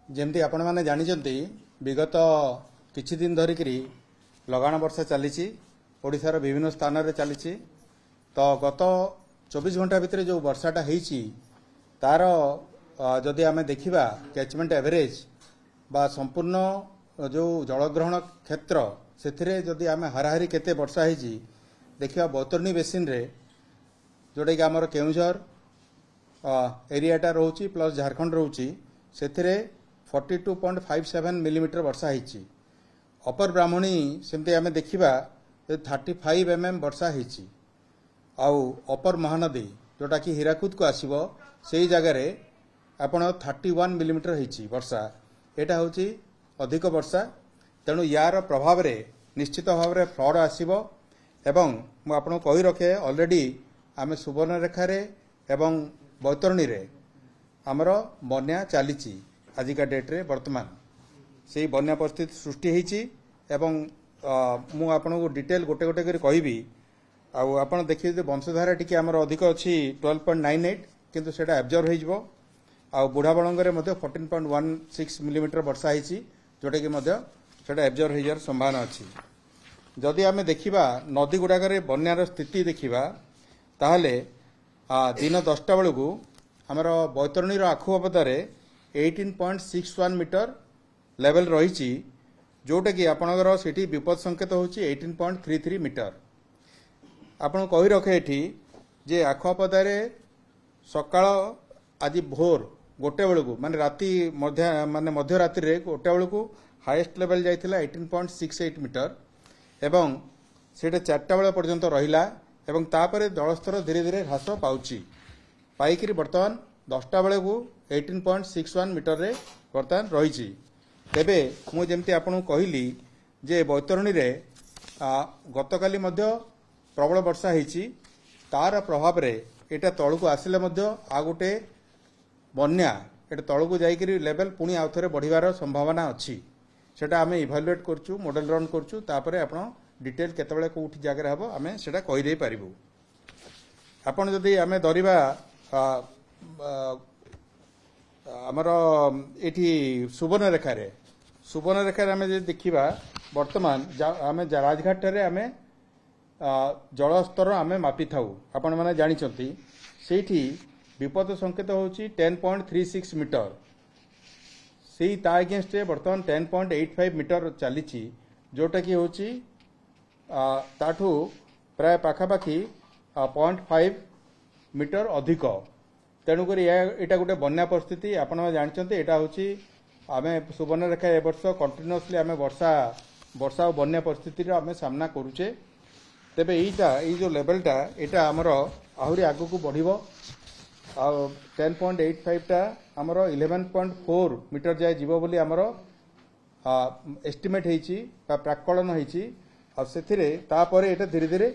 जमती आपण मैंने जानी विगत किछि दिन धरिकी लगाण वर्षा चली ओडिशार विभिन्न स्थान में चली तो गत 24 घंटा भितर जो वर्षाटा होती तार जदि आम देखा कैचमेंट एवरेज बा संपूर्ण जो जलग्रहण क्षेत्र से जदि आम हाराहारी केते वर्षा होती देखा बैतरणी बेसिन रे जोटा कि आमर केउझर एरियाटा रोची प्लस झारखंड रोची से 42.57 मिलीमीटर वर्षा होती अपर ब्राह्मणी सेमती आम देखा 35 mm वर्षा होती आउ अपर महानदी जोटा कि हीराकुद को आसब से जगार आपण 31 मिलीमीटर होती वर्षा यहाँ हूँ अधिक वर्षा तेणु यार प्रभाव रे निश्चित भाव में फ्लड आसब एवं मुझे कही रखे ऑलरेडी आम सुवर्णरेखा एवं बैतरणी रे आमर बन्या चली आजिका डेट्रे वर्तमान से बन्या परिस्थिति सृष्टि होती एवं मु आपन को डिटेल गोटे गोटे कर कहबी आप देखिए वंशधारा टी आमर अधिक अच्छी 12.98 किंतु सेटा एब्जर्व हो बुढ़ाबलंगे 14.16 मिलीमीटर वर्षा होती जोटा कि सेटा एब्जर्व हो संभावना अच्छी जदि आम देखा नदी गुड़ाक बन्यार स्थिति देखा ताहले दिन 10टा बेलू आमर बैतरणी आखुआपदारे 18.61 मीटर लेवल रही जोटा कि आपणकर से विपद संकेत हूँ 18.33 मीटर आपन कही रखे ये जे आखुआपदारे सकाळ आज भोर गोटे बेलू माने राति मध्य रात्रि गोटे बेलू हाईएस्ट लेवल जाइथिला 18.68 मीटर एवं सेटा 4टा बेल पर्यंत रहिला एवं तापरे जलस्तर धीरे धीरे ह्रास पाउची पाइकरी बर्तमान 10टा बेलू 18.61 मीटर रे बर्तमान रही तेबे मु जेमती आपन कहली जे बैतरणी रे गतकाली मध्य प्रबल वर्षा होती तार प्रभाव रे एटा तळकु आसिले मध्य आ गोटे बन्या एटा तळकु जाइकरी लेवल पुणी आउ थरे बढ़िवार संभावना अच्छी सेटा आमे इभालुएट करछु मॉडल रन करछु तापरे आपण डिटेल केतबेले कोठी जागरे हबो आमे सेटा कहि दे परिबु आपण जदि आमे दरिबा आमर एठी सुवर्णरेखा आम देखा बर्तमान आम राजघाट आम जलस्तर आम मापी था आपण मैंने जानी से विपद संकेत हूँ 10.36 मीटर से अगेंस्ट बर्तमान 10.85 मीटर चली जोटा कि हूँ ताठू प्राय पाखापाखि 0.5 मीटर अधिक तेणुक यहाँ गोटे बन्या परिस्थिति आपण जानते यहाँ हूँ आम सुवर्णरेखा ए वर्ष कंटिन्यूअसली आम वर्षा और बन्या परिस्थिति आम सामना करुचे तेबे यही जो लेवलटा यहाँ आमर आहरी आग को बढ़ 10.85 टा आमर 11.4 मीटर जाए जीव बोली आमर एस्टिमेट होती प्राकलन होती तापर यहाँ धीरे धीरे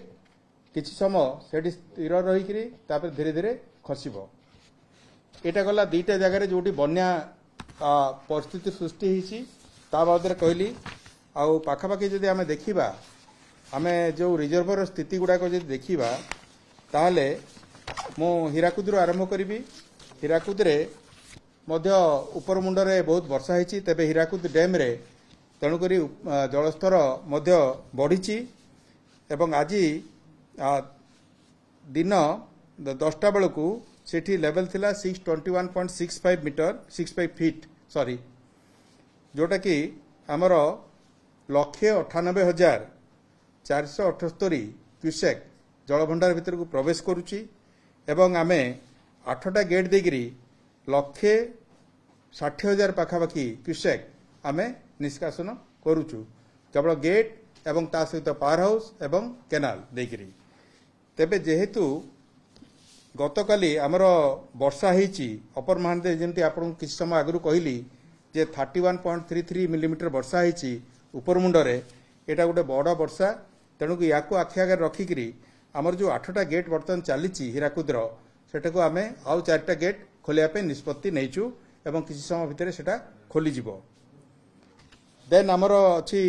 किसी समय से स्थिर रही धीरे धीरे खसब यहाँ गला दुईटा जगार जो बन्या परिस्थिति सृष्टि होती बाबद कहली आखापाखि जदि आम देखा आम जो रिजर्वर स्थिति गुड़ाक जब देखा ताहले मु हीराकुद आरंभ करी हीराकुद उपर मुंडरे बहुत वर्षा होती तेबे हीराकुद डैम रे तेणुक जलस्तर बढ़ी एवं आज दिन 10टा बेलू सेठी लेवल थिला 621.65 मीटर 65 फीट सॉरी जोटा कि आमर 1,98,478 क्यूसेक जलभंडार भीतर को प्रवेश करुची एवं आमे 8टा गेट देगिरी 1,60,000 पाखापाखि क्यूसेक आमे निष्कासन करुचु केवल गेट एवं ता सहित पावर हाउस एवं केनाल देगिरी तेबे जेहेतु गतकाली आमर वर्षा होती अपर महानदी जमी आपको किसी समय आगु कहली जे 31.33 मिलीमीटर वर्षा होती उपर मुंडरे यहाँ गोटे बड़ वर्षा तेणुक या आखि आगे रखिकी आमर जो 8टा गेट बर्तमान चली हीराकुदर सेटा को आम आउ 4टा गेट खोलिया निष्पत्ति नहींचु एवं किसी समय भितर सेटा खोलीज देन आमर अच्छी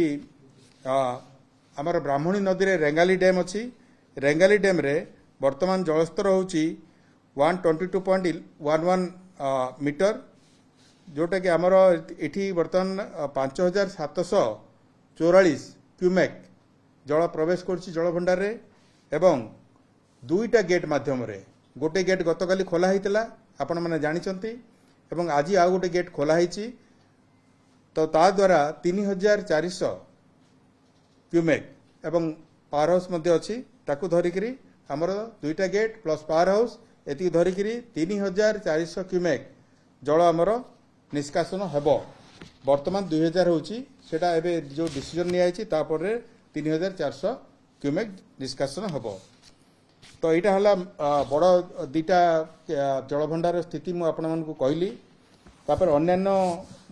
आमर ब्राह्मणी नदी रे रेंगाली डैम अच्छी रेंगाली डैम रे वर्तमान जलस्तर हूँ 122.11 मीटर जोटा कि आमर एठी बर्तमान 5744 क्यूमेक जल प्रवेश करछि जल भंडार रे एवं दुईटा गेट माध्यम रे गोटे गेट गतकाली खोला होता आपण मैंने जानी एवं आज आउ गोटे गेट खोला होती तो ता द्वारा 3400 क्यूमेक एवं पावर हाउस मध्य अच्छी ताकू धरिकी आमर दुईटा गेट प्लस पावर हाउस एति धरिकी 3400 क्यूमेक जल आमर निष्कासन हेब बर्तमान 2000 होची सेटा एबे जो डिसीजन नियायछि तापर 3400 क्यूमेक निष्कासन हेब तो यहाँ है बड़ दीटा जलभंडार स्थिति मुझे आपण मानक कहली तापर अन्यान्य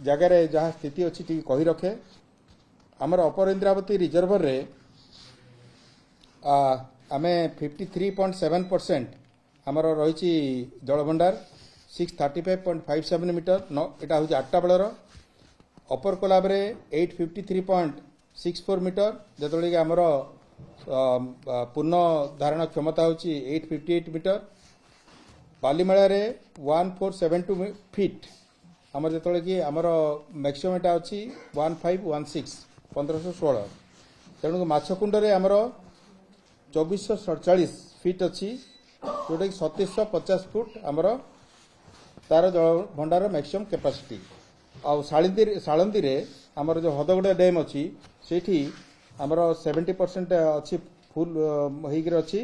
जगार जहाँ स्थिति अच्छी टी कही रखे आमर अपर इंद्रावती रिजर्वर रे आमे 53.7% आमर रही जलभंडार 635.57 मीटर यहाँ हूँ 8टा बेलर अपर कोलाब रे 853.64 मीटर जो आमर पूर्ण धारण क्षमता होची 858 मीटर बालीमेला रे 1472 फीट आमर जो कि आमर मैक्सिमम एटा अच्छी 1516 तेणु माछकुंड रे आमर 2447 फीट अच्छी जोटा कि 3750 फुट आमर तार जल भंडार मैक्सिमम कैपेसिटी आउ सालंदी रे आमर जो हदगड़ा डैम अच्छी सेठी आमर 70% अच्छी फुल होकर अच्छी